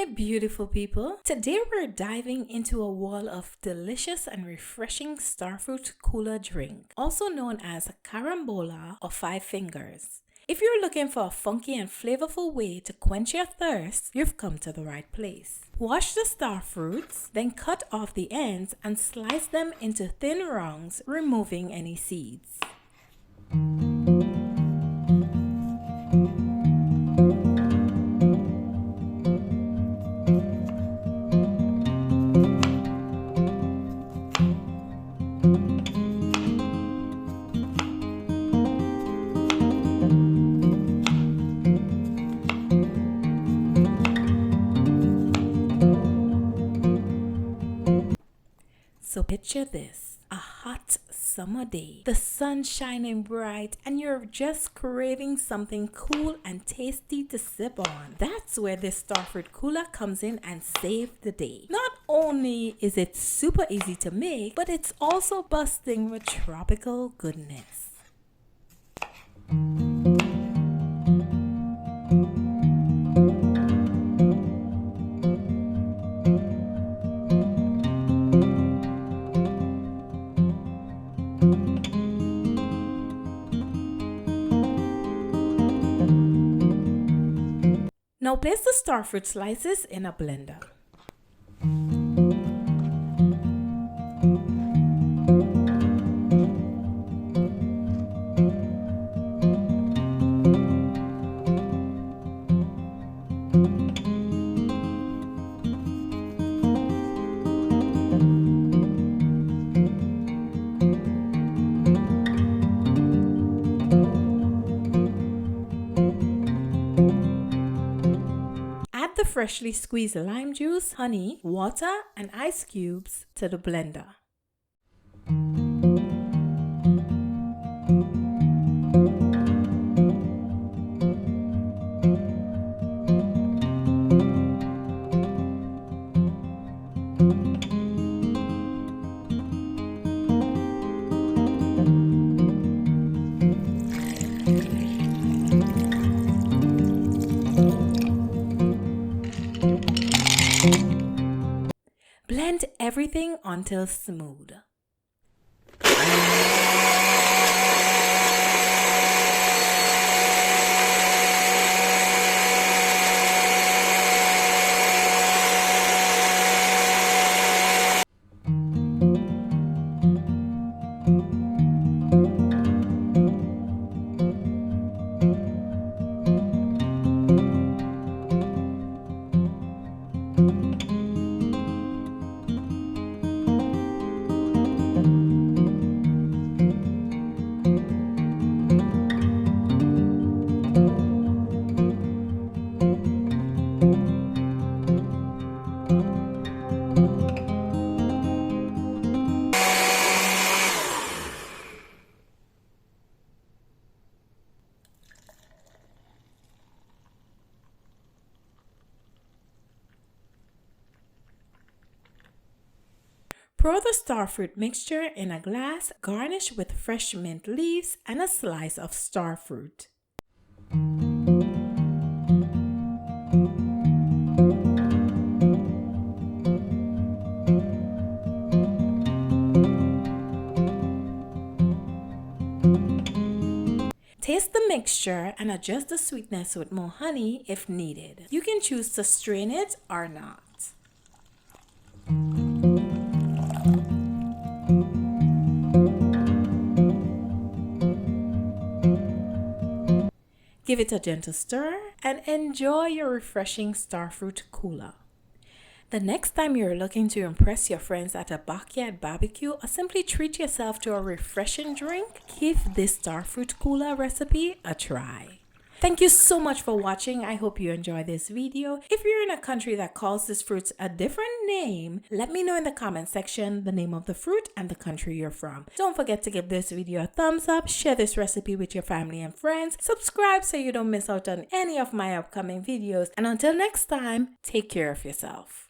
Hey beautiful people, today we're diving into a wall of delicious and refreshing Starfruit Cooler drink, also known as carambola or five fingers. If you're looking for a funky and flavorful way to quench your thirst, you've come to the right place. Wash the starfruits, then cut off the ends and slice them into thin rounds, removing any seeds. So picture this, a hot summer day, the sun shining bright and you're just craving something cool and tasty to sip on. That's where this Starfruit Cooler comes in and saves the day. Not only is it super easy to make, but it's also bursting with tropical goodness. Now place the starfruit slices in a blender. Add the freshly squeezed lime juice, honey, water, and ice cubes to the blender. Blend everything until smooth. Pour the starfruit mixture in a glass, garnish with fresh mint leaves and a slice of starfruit. Taste the mixture and adjust the sweetness with more honey if needed. You can choose to strain it or not. Give it a gentle stir and enjoy your refreshing Starfruit Cooler. The next time you're looking to impress your friends at a backyard barbecue or simply treat yourself to a refreshing drink, give this Starfruit Cooler recipe a try. Thank you so much for watching. I hope you enjoyed this video. If you're in a country that calls this fruit a different name, let me know in the comment section the name of the fruit and the country you're from. Don't forget to give this video a thumbs up, share this recipe with your family and friends, subscribe so you don't miss out on any of my upcoming videos, and until next time, take care of yourself.